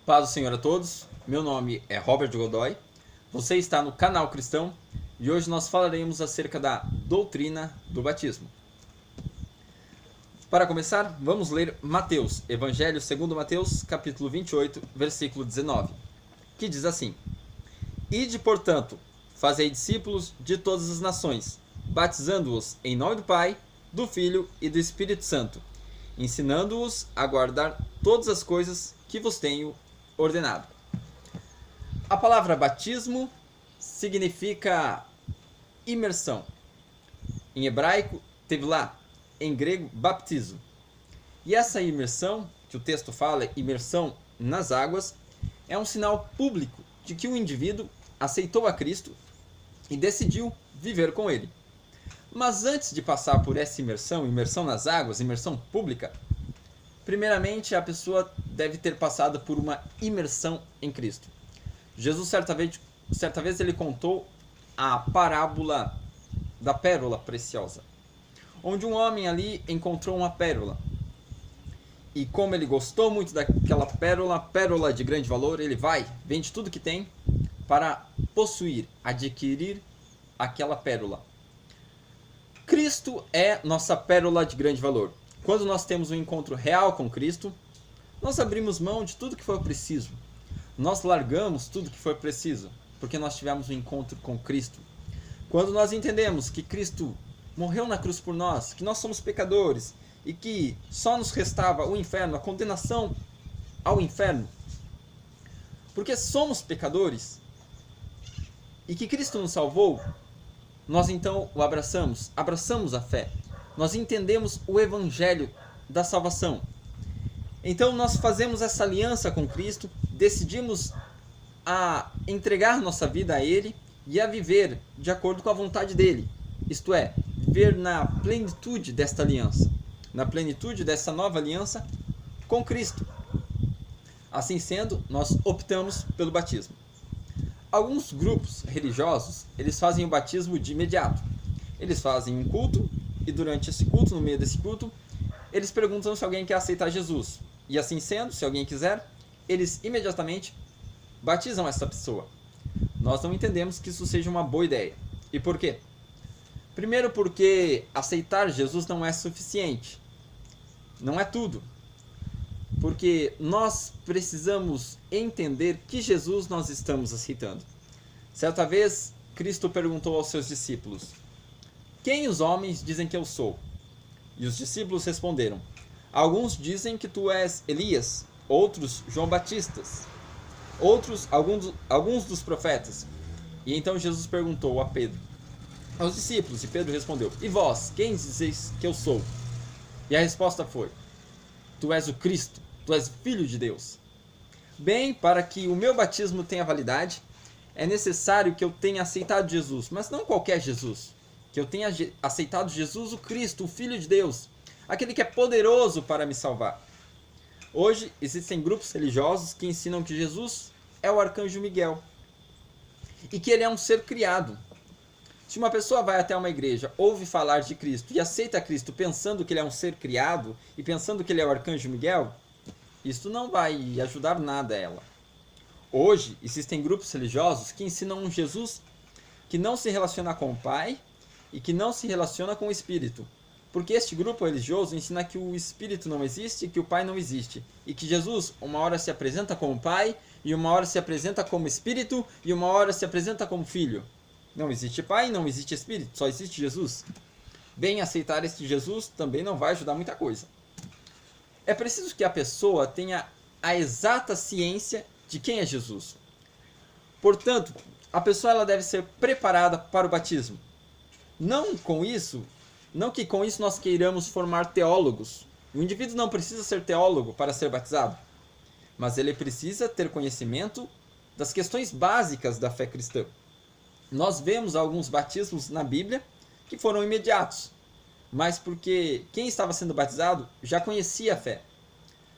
Paz do Senhor a todos, meu nome é Robert Godoy, você está no canal Cristão e hoje nós falaremos acerca da doutrina do batismo. Para começar, vamos ler Mateus, Evangelho segundo Mateus, capítulo 28, versículo 19, que diz assim: Ide, portanto, fazei discípulos de todas as nações, batizando-os em nome do Pai, do Filho e do Espírito Santo, ensinando-os a guardar todas as coisas que vos tenho ordenado. A palavra batismo significa imersão. Em hebraico, tevila, em grego, baptizo. E essa imersão, que o texto fala, imersão nas águas, é um sinal público de que o indivíduo aceitou a Cristo e decidiu viver com ele. Mas antes de passar por essa imersão, imersão nas águas, imersão pública, primeiramente a pessoa deve ter passado por uma imersão em Cristo. Jesus certa vez ele contou a parábola da pérola preciosa, onde um homem ali encontrou uma pérola. E como ele gostou muito daquela pérola de grande valor, ele vende tudo que tem para possuir, adquirir aquela pérola. Cristo é nossa pérola de grande valor. Quando nós temos um encontro real com Cristo, nós abrimos mão de tudo que for preciso. Nós largamos tudo que for preciso, porque nós tivemos um encontro com Cristo. Quando nós entendemos que Cristo morreu na cruz por nós, que nós somos pecadores e que só nos restava o inferno, a condenação ao inferno, porque somos pecadores e que Cristo nos salvou, nós então o abraçamos a fé. Nós entendemos o evangelho da salvação. Então nós fazemos essa aliança com Cristo, decidimos a entregar nossa vida a Ele e a viver de acordo com a vontade dEle. Isto é, viver na plenitude desta aliança, na plenitude dessa nova aliança com Cristo. Assim sendo, nós optamos pelo batismo. Alguns grupos religiosos, eles fazem o batismo de imediato. Eles fazem um culto e durante esse culto, no meio desse culto, eles perguntam se alguém quer aceitar Jesus. E assim sendo, se alguém quiser, eles imediatamente batizam essa pessoa. Nós não entendemos que isso seja uma boa ideia. E por quê? Primeiro porque aceitar Jesus não é suficiente. Não é tudo. Porque nós precisamos entender que Jesus nós estamos aceitando. Certa vez, Cristo perguntou aos seus discípulos: Quem os homens dizem que eu sou? E os discípulos responderam: Alguns dizem que tu és Elias, outros João Batista, outros alguns dos profetas. E então Jesus perguntou a Pedro, aos discípulos, e Pedro respondeu: E vós, quem dizeis que eu sou? E a resposta foi: Tu és o Cristo, tu és filho de Deus. Bem, para que o meu batismo tenha validade, é necessário que eu tenha aceitado Jesus, mas não qualquer Jesus. Que eu tenha aceitado Jesus, o Cristo, o Filho de Deus, aquele que é poderoso para me salvar. Hoje existem grupos religiosos que ensinam que Jesus é o arcanjo Miguel e que ele é um ser criado. Se uma pessoa vai até uma igreja, ouve falar de Cristo e aceita Cristo pensando que ele é um ser criado e pensando que ele é o arcanjo Miguel, isso não vai ajudar nada a ela. Hoje existem grupos religiosos que ensinam um Jesus que não se relaciona com o Pai e que não se relaciona com o Espírito. Porque este grupo religioso ensina que o Espírito não existe e que o Pai não existe. E que Jesus uma hora se apresenta como Pai, e uma hora se apresenta como Espírito, e uma hora se apresenta como Filho. Não existe Pai, não existe Espírito, só existe Jesus. Bem, aceitar este Jesus também não vai ajudar muita coisa. É preciso que a pessoa tenha a exata ciência de quem é Jesus. Portanto, a pessoa ela deve ser preparada para o batismo. Não que com isso nós queiramos formar teólogos. O indivíduo não precisa ser teólogo para ser batizado, mas ele precisa ter conhecimento das questões básicas da fé cristã. Nós vemos alguns batismos na Bíblia que foram imediatos, mas porque quem estava sendo batizado já conhecia a fé.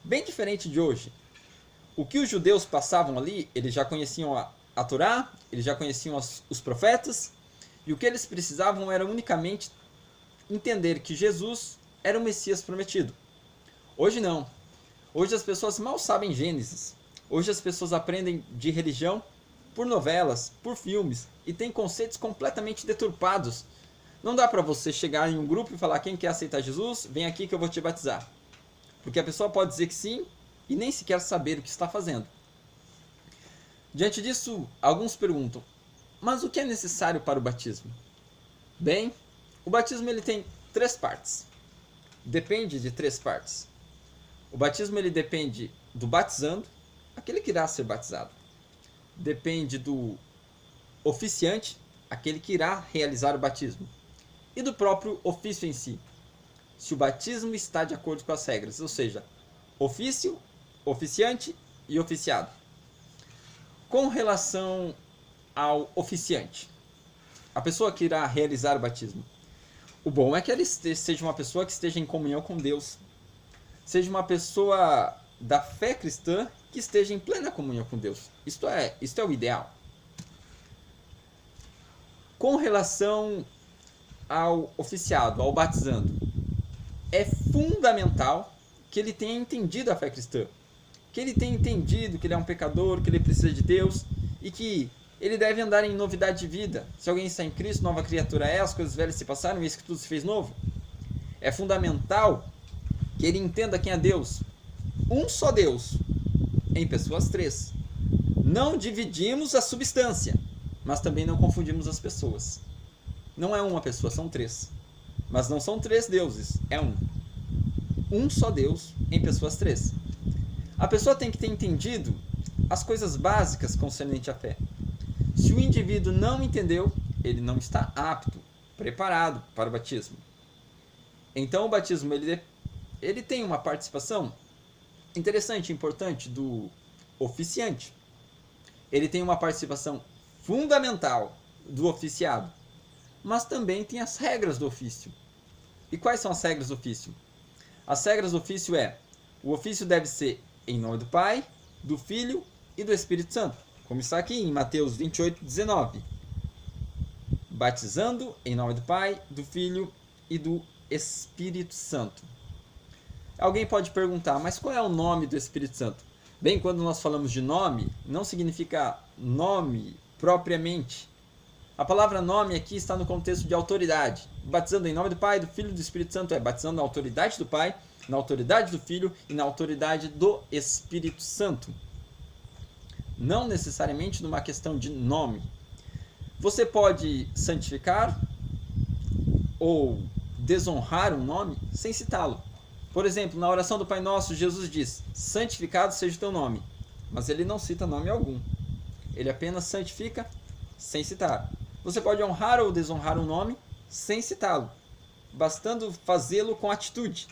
Bem diferente de hoje. O que os judeus passavam ali, eles já conheciam a Torá, eles já conheciam os profetas, e o que eles precisavam era unicamente entender que Jesus era o Messias prometido. Hoje não. Hoje as pessoas mal sabem Gênesis, Hoje as pessoas aprendem de religião por novelas, por filmes, e têm conceitos completamente deturpados. Não dá para você chegar em um grupo e falar: quem quer aceitar Jesus, vem aqui que eu vou te batizar. Porque a pessoa pode dizer que sim e nem sequer saber o que está fazendo. Diante disso, alguns perguntam: mas o que é necessário para o batismo? Bem, o batismo ele tem 3 partes. Depende de 3 partes. O batismo ele depende do batizando, aquele que irá ser batizado. Depende do oficiante, aquele que irá realizar o batismo. E do próprio ofício em si. Se o batismo está de acordo com as regras, ou seja, ofício, oficiante e oficiado. Com relação ao oficiante, a pessoa que irá realizar o batismo, o bom é que ele seja uma pessoa que esteja em comunhão com Deus, seja uma pessoa da fé cristã que esteja em plena comunhão com Deus. Isto é o ideal. Com relação ao oficiado, ao batizando, é fundamental que ele tenha entendido a fé cristã, que ele tenha entendido que ele é um pecador, que ele precisa de Deus e que ele deve andar em novidade de vida. Se alguém está em Cristo, nova criatura é, as coisas velhas se passaram e eis que tudo se fez novo. É fundamental que ele entenda quem é Deus. Um só Deus, em pessoas 3. Não dividimos a substância, mas também não confundimos as pessoas. Não é uma pessoa, são 3. Mas não são 3 deuses, é um. Um só Deus, em pessoas 3. A pessoa tem que ter entendido as coisas básicas concernente à fé. Se o indivíduo não entendeu, ele não está apto, preparado para o batismo. Então o batismo ele tem uma participação interessante, importante do oficiante. Ele tem uma participação fundamental do oficiado, mas também tem as regras do ofício. E quais são as regras do ofício? As regras do ofício o ofício deve ser em nome do Pai, do Filho e do Espírito Santo, como está aqui em Mateus 28, 19. Batizando em nome do Pai, do Filho e do Espírito Santo. Alguém pode perguntar, mas qual é o nome do Espírito Santo? Bem, quando nós falamos de nome, não significa nome propriamente. A palavra nome aqui está no contexto de autoridade. Batizando em nome do Pai, do Filho e do Espírito Santo batizando na autoridade do Pai, na autoridade do Filho e na autoridade do Espírito Santo. Não necessariamente numa questão de nome. Você pode santificar ou desonrar um nome sem citá-lo. Por exemplo, na oração do Pai Nosso, Jesus diz: santificado seja o teu nome. Mas ele não cita nome algum. Ele apenas santifica sem citar. Você pode honrar ou desonrar um nome sem citá-lo, bastando fazê-lo com atitude.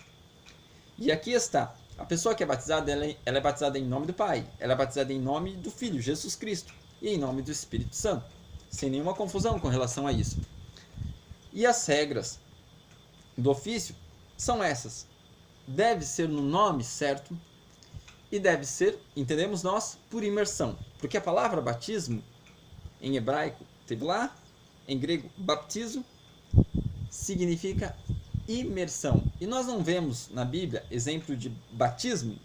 E aqui está. A pessoa que é batizada, ela é batizada em nome do Pai. Ela é batizada em nome do Filho, Jesus Cristo. E em nome do Espírito Santo. Sem nenhuma confusão com relação a isso. E as regras do ofício são essas. Deve ser no nome certo e deve ser, entendemos nós, por imersão. Porque a palavra batismo, em hebraico, tevulá, em grego, baptizo, significa imersão. E nós não vemos na Bíblia exemplo de batismo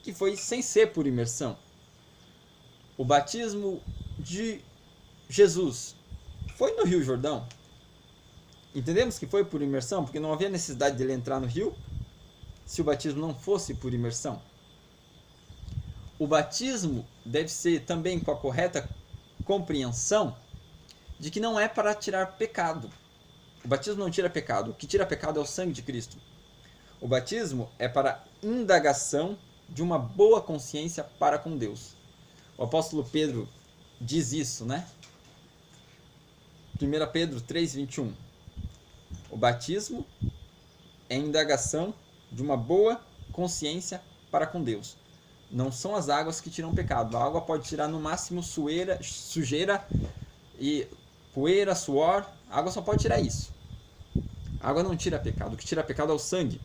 que foi sem ser por imersão. O batismo de Jesus foi no Rio Jordão. Entendemos que foi por imersão, porque não havia necessidade dele entrar no rio se o batismo não fosse por imersão. O batismo deve ser também com a correta compreensão de que não é para tirar pecado. O batismo não tira pecado. O que tira pecado é o sangue de Cristo. O batismo é para indagação de uma boa consciência para com Deus. O apóstolo Pedro diz isso, né? 1 Pedro 3:21. O batismo é indagação de uma boa consciência para com Deus. Não são as águas que tiram pecado. A água pode tirar no máximo sujeira e poeira, suor. A água só pode tirar isso. A água não tira pecado. O que tira pecado é o sangue.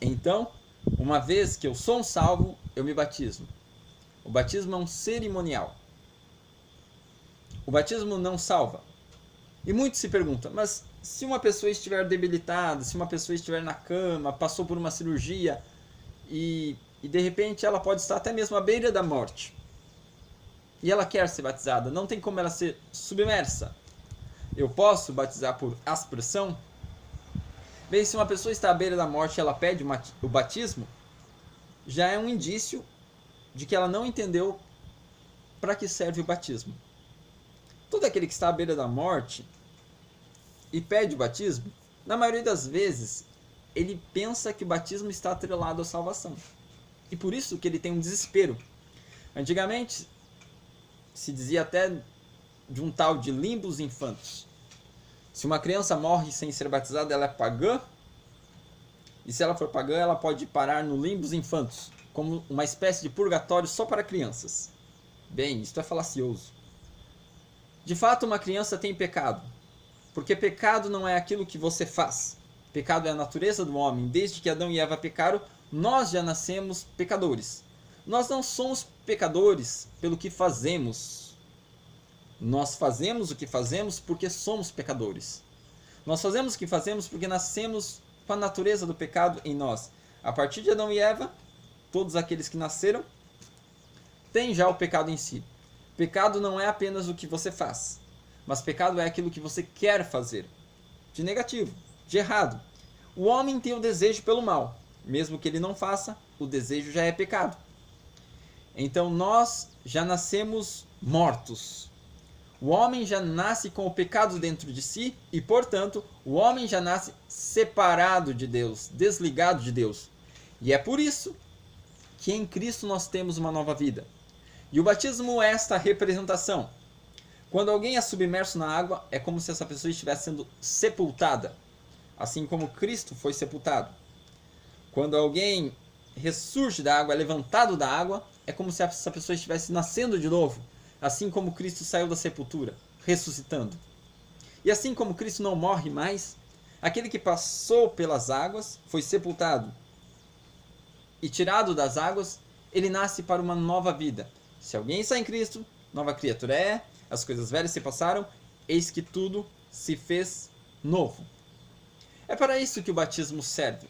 Então, uma vez que eu sou um salvo, eu me batizo. O batismo é um cerimonial. O batismo não salva. E muitos se perguntam, mas se uma pessoa estiver debilitada, se uma pessoa estiver na cama, passou por uma cirurgia e e de repente ela pode estar até mesmo à beira da morte. E ela quer ser batizada, não tem como ela ser submersa. Eu posso batizar por aspersão? Bem, se uma pessoa está à beira da morte e ela pede o batismo, já é um indício de que ela não entendeu para que serve o batismo. Todo aquele que está à beira da morte e pede o batismo, na maioria das vezes, ele pensa que o batismo está atrelado à salvação. E por isso que ele tem um desespero. Antigamente, se dizia até de um tal de limbus infantus. Se uma criança morre sem ser batizada, ela é pagã. E se ela for pagã, ela pode parar no limbus infantus, como uma espécie de purgatório só para crianças. Bem, isto é falacioso. De fato, uma criança tem pecado. Porque pecado não é aquilo que você faz. Pecado é a natureza do homem. Desde que Adão e Eva pecaram, nós já nascemos pecadores. Nós não somos pecadores pelo que fazemos. Nós fazemos o que fazemos porque somos pecadores. Nós fazemos o que fazemos porque nascemos com a natureza do pecado em nós. A partir de Adão e Eva, todos aqueles que nasceram têm já o pecado em si. Pecado não é apenas o que você faz, mas pecado é aquilo que você quer fazer. De negativo, de errado. O homem tem o desejo pelo mal. Mesmo que ele não faça, o desejo já é pecado. Então nós já nascemos mortos. O homem já nasce com o pecado dentro de si e, portanto, o homem já nasce separado de Deus, desligado de Deus. E é por isso que em Cristo nós temos uma nova vida. E o batismo é esta representação. Quando alguém é submerso na água, é como se essa pessoa estivesse sendo sepultada, assim como Cristo foi sepultado. Quando alguém ressurge da água, é levantado da água, é como se essa pessoa estivesse nascendo de novo, assim como Cristo saiu da sepultura, ressuscitando. E assim como Cristo não morre mais, aquele que passou pelas águas, foi sepultado e tirado das águas, ele nasce para uma nova vida. Se alguém está em Cristo, nova criatura é, as coisas velhas se passaram, eis que tudo se fez novo. É para isso que o batismo serve.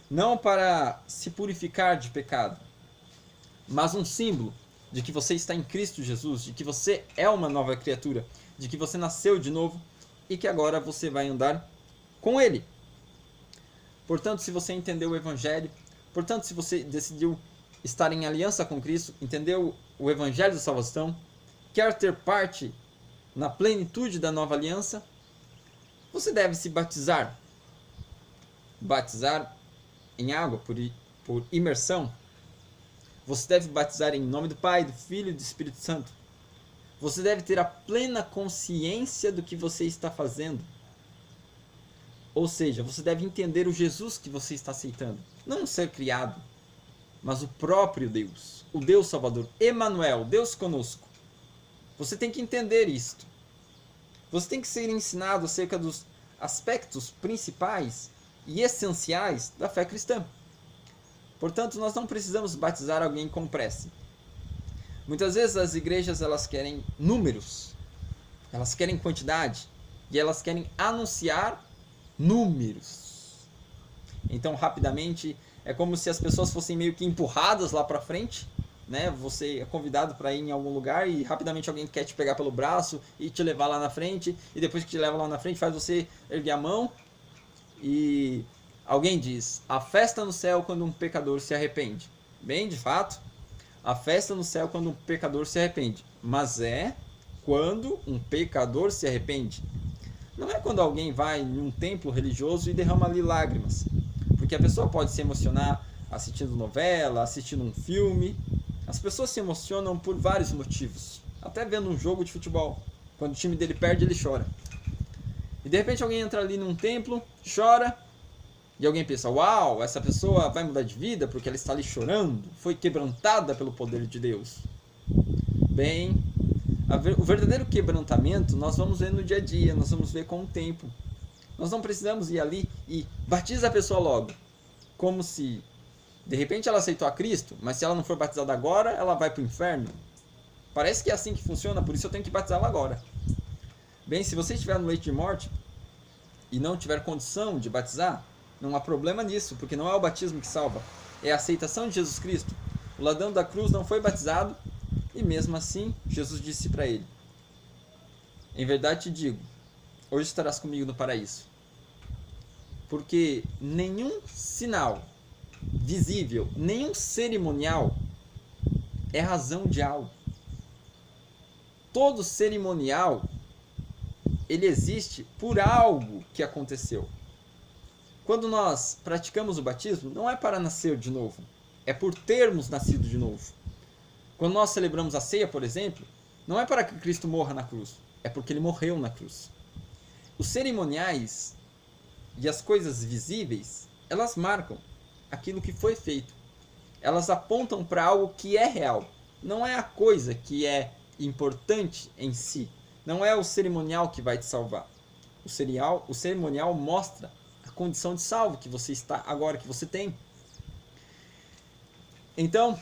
Não para se purificar de pecado, mas um símbolo de que você está em Cristo Jesus, de que você é uma nova criatura, de que você nasceu de novo e que agora você vai andar com Ele. Portanto, se você entendeu o Evangelho, portanto, se você decidiu estar em aliança com Cristo, entendeu o Evangelho da salvação, quer ter parte na plenitude da nova aliança, você deve se batizar. Batizar em água, por imersão. Você deve batizar em nome do Pai, do Filho e do Espírito Santo. Você deve ter a plena consciência do que você está fazendo. Ou seja, você deve entender o Jesus que você está aceitando. Não um ser criado, mas o próprio Deus. O Deus Salvador. Emanuel, Deus conosco. Você tem que entender isto. Você tem que ser ensinado acerca dos aspectos principais e essenciais da fé cristã. Portanto, nós não precisamos batizar alguém com pressa. Muitas vezes as igrejas elas querem números, elas querem quantidade e elas querem anunciar números. Então, rapidamente, é como se as pessoas fossem meio que empurradas lá para frente, né? Você é convidado para ir em algum lugar e rapidamente alguém quer te pegar pelo braço e te levar lá na frente, e depois que te leva lá na frente faz você erguer a mão e alguém diz: a festa no céu quando um pecador se arrepende. Bem, de fato, a festa no céu quando um pecador se arrepende. Mas é quando um pecador se arrepende. Não é quando alguém vai em um templo religioso e derrama ali lágrimas. Porque a pessoa pode se emocionar assistindo novela, assistindo um filme. As pessoas se emocionam por vários motivos. Até vendo um jogo de futebol. Quando o time dele perde, ele chora. E de repente alguém entra ali num templo, chora. E alguém pensa: uau, essa pessoa vai mudar de vida porque ela está ali chorando, foi quebrantada pelo poder de Deus. Bem, o verdadeiro quebrantamento nós vamos ver no dia a dia, nós vamos ver com o tempo. Nós não precisamos ir ali e batiza a pessoa logo, como se de repente ela aceitou a Cristo, mas se ela não for batizada agora, ela vai para o inferno. Parece que é assim que funciona, por isso eu tenho que batizá-la agora. Bem, se você estiver no leito de morte e não tiver condição de batizar, não há problema nisso, porque não é o batismo que salva. é a aceitação de Jesus Cristo. O ladrão da cruz não foi batizado e mesmo assim Jesus disse para ele: em verdade te digo, hoje estarás comigo no paraíso. Porque nenhum sinal visível, nenhum cerimonial é razão de algo. Todo cerimonial, ele existe por algo que aconteceu. Quando nós praticamos o batismo, não é para nascer de novo, é por termos nascido de novo. Quando nós celebramos a ceia, por exemplo, não é para que Cristo morra na cruz, é porque ele morreu na cruz. Os cerimoniais e as coisas visíveis, elas marcam aquilo que foi feito. Elas apontam para algo que é real. Não é a coisa que é importante em si. Não é o cerimonial que vai te salvar. O cerimonial mostra a condição de salvo que você está agora, que você tem. Então,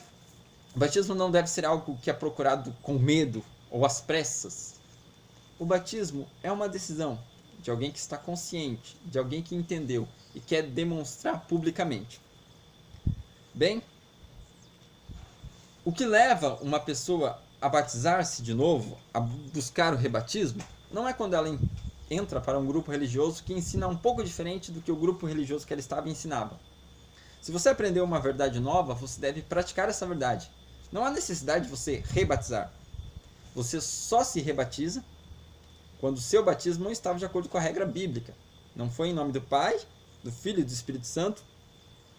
o batismo não deve ser algo que é procurado com medo ou às pressas. O batismo é uma decisão de alguém que está consciente, de alguém que entendeu e quer demonstrar publicamente. Bem, o que leva uma pessoa a batizar-se de novo, a buscar o rebatismo, não é quando ela entra para um grupo religioso que ensina um pouco diferente do que o grupo religioso que ela estava ensinava. Se você aprendeu uma verdade nova, você deve praticar essa verdade. Não há necessidade de você rebatizar. Você só se rebatiza quando o seu batismo não estava de acordo com a regra bíblica. Não foi em nome do Pai, do Filho e do Espírito Santo.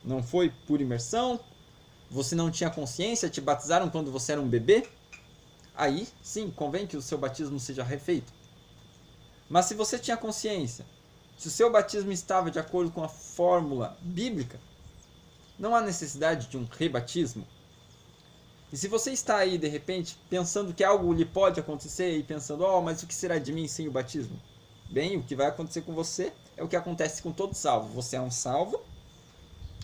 Não foi por imersão. Você não tinha consciência, te batizaram quando você era um bebê. Aí, sim, convém que o seu batismo seja refeito. Mas se você tinha consciência, se o seu batismo estava de acordo com a fórmula bíblica, não há necessidade de um rebatismo. E se você está aí, de repente, pensando que algo lhe pode acontecer e pensando, mas o que será de mim sem o batismo? Bem, o que vai acontecer com você é o que acontece com todo salvo. Você é um salvo,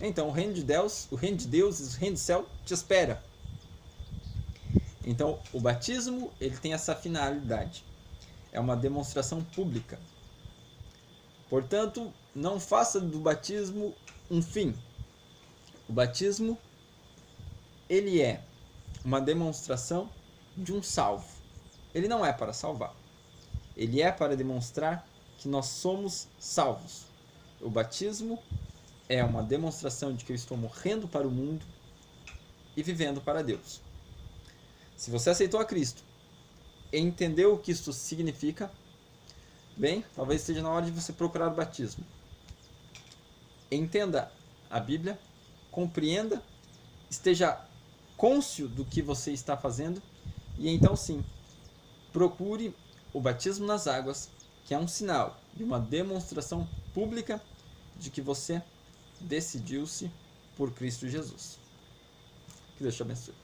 então o reino de Deus e o reino do céu te espera. Então, o batismo, ele tem essa finalidade. É uma demonstração pública. Portanto, não faça do batismo um fim. O batismo, ele é uma demonstração de um salvo. Ele não é para salvar. Ele é para demonstrar que nós somos salvos. O batismo é uma demonstração de que eu estou morrendo para o mundo e vivendo para Deus. Se você aceitou a Cristo e entendeu o que isso significa, bem, talvez esteja na hora de você procurar o batismo. Entenda a Bíblia, compreenda, esteja cônscio do que você está fazendo e então sim, procure o batismo nas águas, que é um sinal de uma demonstração pública de que você decidiu-se por Cristo Jesus. Que Deus te abençoe.